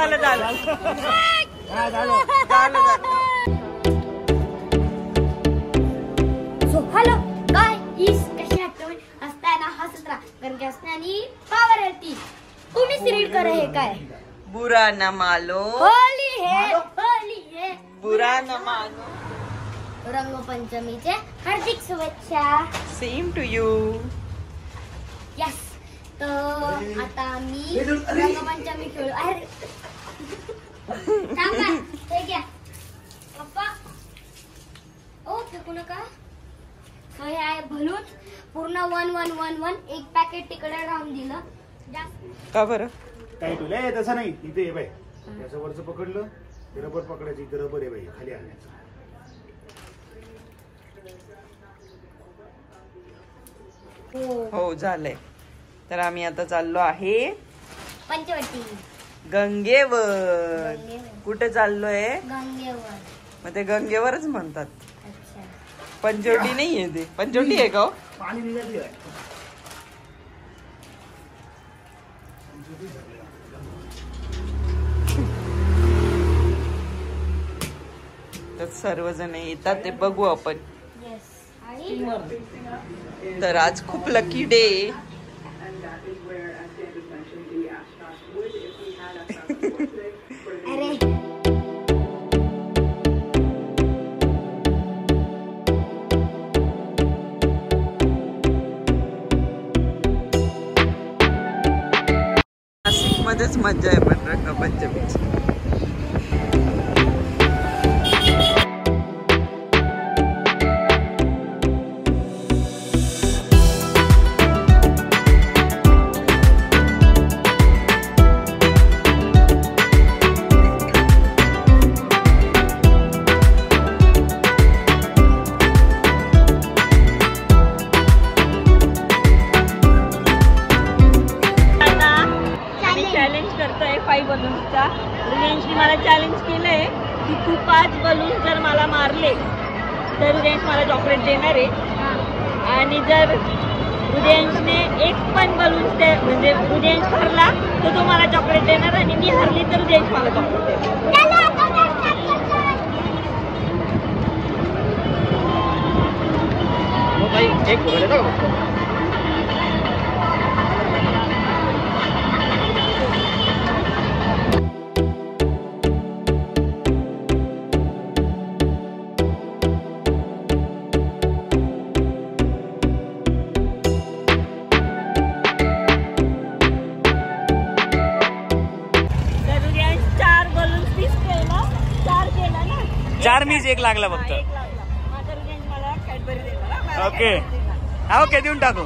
झालं झालं हॅलो काय इस कशी आठवण हसताना हसत राहा कारण की हसण्याने पावर येते. तुम्ही रीड करा हे काय बुरा न मालो होली है बुरा न मानो. रंगपंचमीचे हार्दिक शुभेच्छा. Same to you. यस तर आता मी रंगपंचमी खेळू. अरे थांबा हे घ्या पप्पा. ओ फेकू नका. हे आहे बलून पूर्ण 1111 एक पॅकेट तिकडे राहून दिलं. का बरं काय तुला तसं नाही इथे ये बाई. याचं वरचं पकडलं ते रबर पकडायचं इथे रबर आहे बाई खाली आणायचं. हो झालंय. तर आम्ही आता चाललो आहे पंचवटी गंगेवर. कुठे चाललोय? गंगेवर. मग ते गंगेवरच म्हणतात. अच्छा पंचवटी नाहीये ते. पंचवटी आहे का हो? पाणी निघाली आहे. तर सर्वजण येतात ते बघू आपण. यस आणि तर आज खूप लकी डे. अरे नाशिक मध्येच मज्जा आहे पण रंगपंचमीची. चॅलेंज करतोय 5 बलून्सचा. रिदेंशने मला चॅलेंज केलंय की तू 5 बलून जर मला मारले तर रिदेंश मला चॉकलेट देणार आहे. आणि जर रिदेंशने एक पण बलून म्हणजे रिदेंश हरला तर तो मला चॉकलेट देणार आणि मी हरली तर रिदेंश मला चॉकलेट देणार. चार मीच एक लागला फक्त. ओके ओके देऊन टाकू.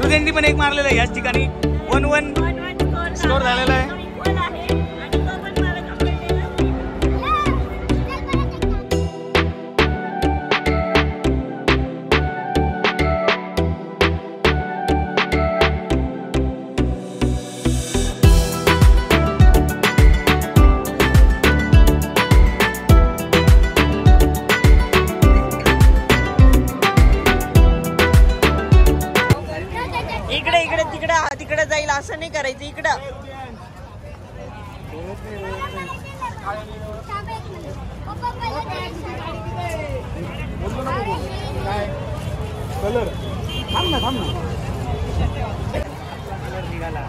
रुदेंनी पण एक मारलेला आहे याच ठिकाणी. 1-1 स्कोर झालेला आहे. तिकडे जाईल असं नाही करायचं. इकडं कलर थांब ना कलर निघाला.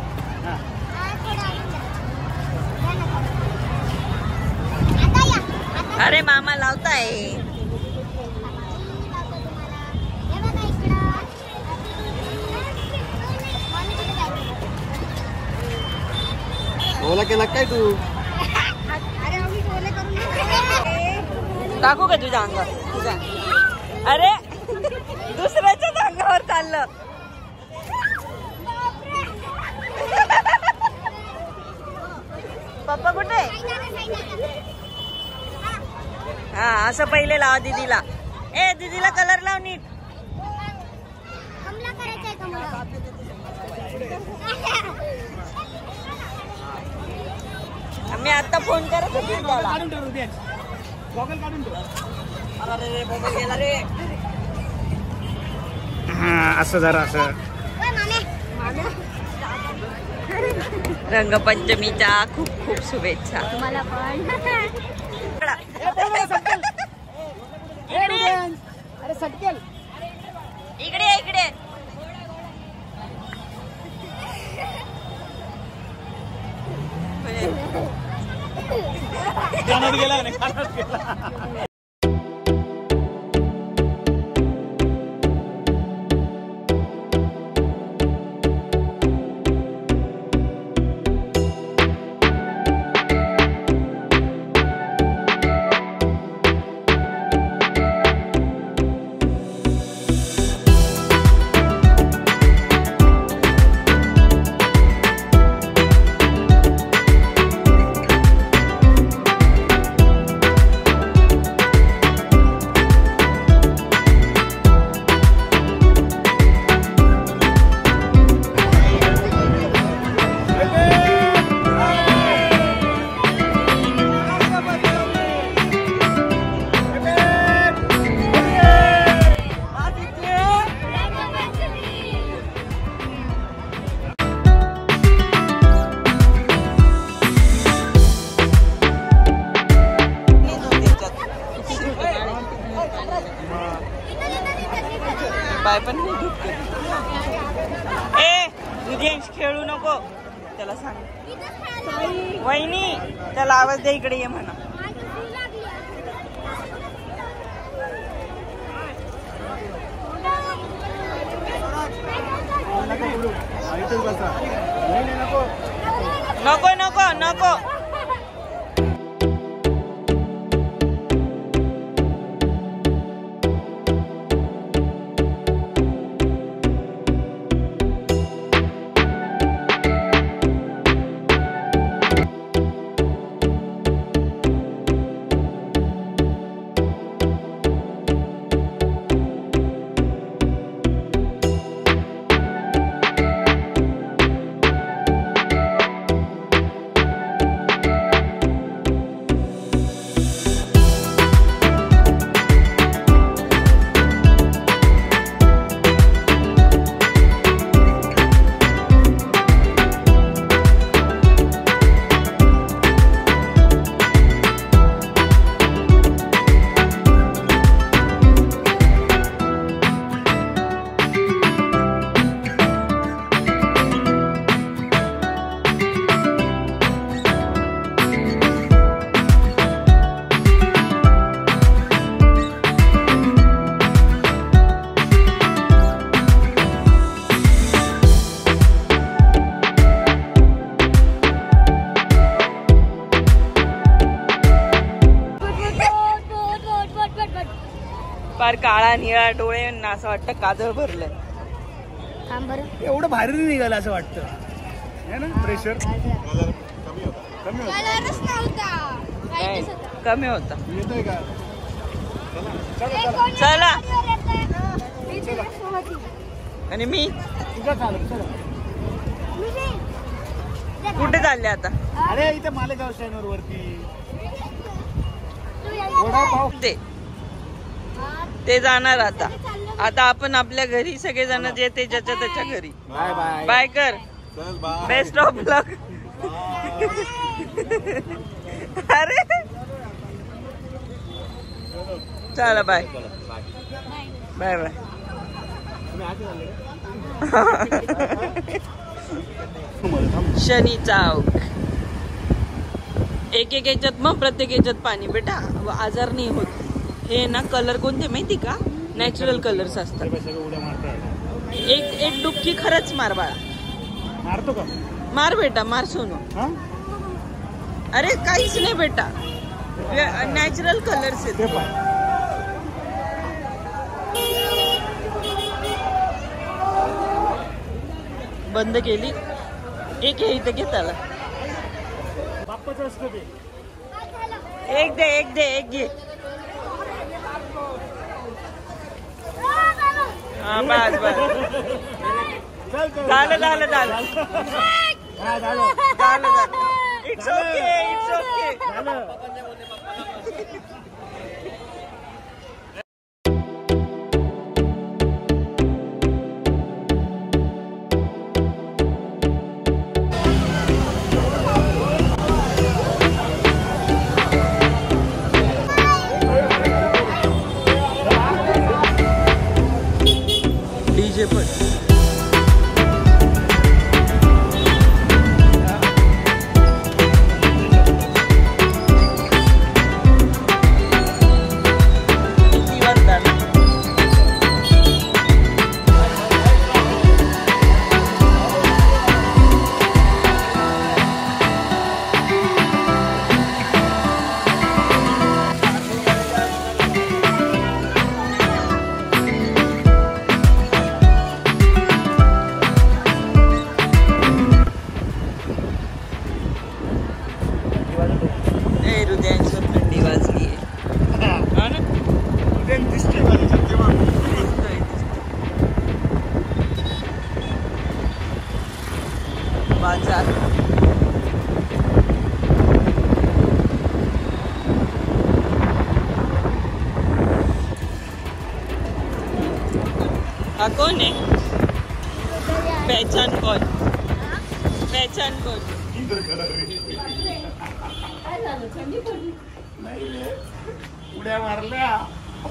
अरे मामा लावताय. बोला केला काय तू? टाकू का तुझ्या अंगावर? तुझ्या अरे दुसऱ्याच्याच अंगावर चाललं. पप्पा कुठे? हा असं पहिले लावा दीदीला. ए दीदीला कलर लाव नीट. मी आता फोन करत होते त्याला. काढून ठेव हृदयेश. गॉगल काढून ठेव. अरे मोबाईल गेला रे. हा असं जरा असं. रंगपंचमीच्या खूप खूप शुभेच्छा तुम्हाला पण. अरे सटकेल. इकडे इकडे. कानात गेला नाही, कानात गेला. बाय पण नाही घेत. ए हृदयेश खेळू नको त्याला सांग. वहिनी त्याला आवाज दे इकडे ये म्हणा. नको नको नको. फार काळा निळा डोळे ना असं वाटतं काजळ भरलंय. एवढं भारी निघालं असं वाटतं है ना. प्रेशर कमी होता. येतोय का. चला. आणि मी तुझं चालू. चला कुठे चालले आता. अरे इथे मालेगाव स्टँडवर वरती वडापाव. ते जाणार आता. आता आपण आपल्या घरी सगळेजण जे ते ज्याच्या त्याच्या घरी. Bye bye. बाय कर. Best of luck. अरे चला bye bye bye. Shani Chowk. एक एक याच्यात मग प्रत्येक याच्यात पाणी बेटा आजार नाही होत. हे ना कलर कोणते माहिती का. नॅचरल कलर्स असतात. एक एक डुबकी खरंच मार बाळा. मारतो का. मार बेटा मार सोनू. अरे काहीच नाही बेटा नॅचरल कलर्स आहेत. बंद केली. एक हे इथं घे त्याला. बाप्पाचं असतं ते. एक दे एक दे एक घे. हा बस बस झालं झालं झालं झालं झालं. It's okay. डीजे पण हृदयांची थंडी वाजली बाजार हा कोण आहे पहचान कौन नाही रे, उड्या मारल्या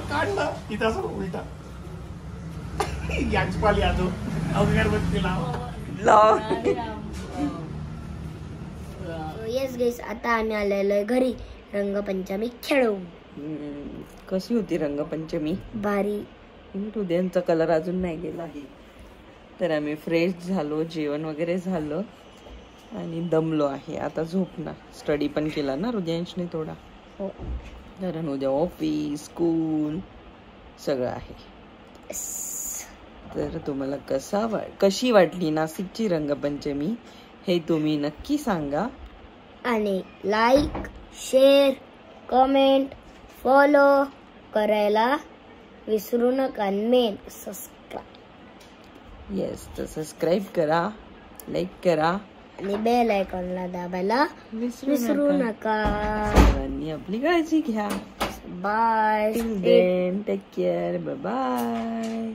काढलं इथं असं उलटा याचपाल यादव अगरबत्ती लाव. येस गेस, आता आम्ही आलेलो आहे घरी रंगपंचमी खेळू. कशी होती रंगपंचमी? भारी. हृदयांचा कलर अजून नाही गेला. तर आम्ही फ्रेश झालो, जेवण वगैरे झालं आणि दमलो आहे. आता झोपणार. स्टडी पण केला ना हृदयांशने थोडा. हो. कारण उद्या ऑफिस स्कूल सगळं आहे. तर तुम्हाला कशी वाटली नाशिकची रंगपंचमी हे तुम्ही नक्की सांगा. आणि लाईक, शेअर, कमेंट, फॉलो करायला विसरू नका. Main subscribe. येस, तर सबस्क्राईब करा, लाईक करा आणि बेल आयकॉनला दाबायला विसरू नका. सर्वांनी आपली काळजी घ्या. Bye. Take care. Bye bye.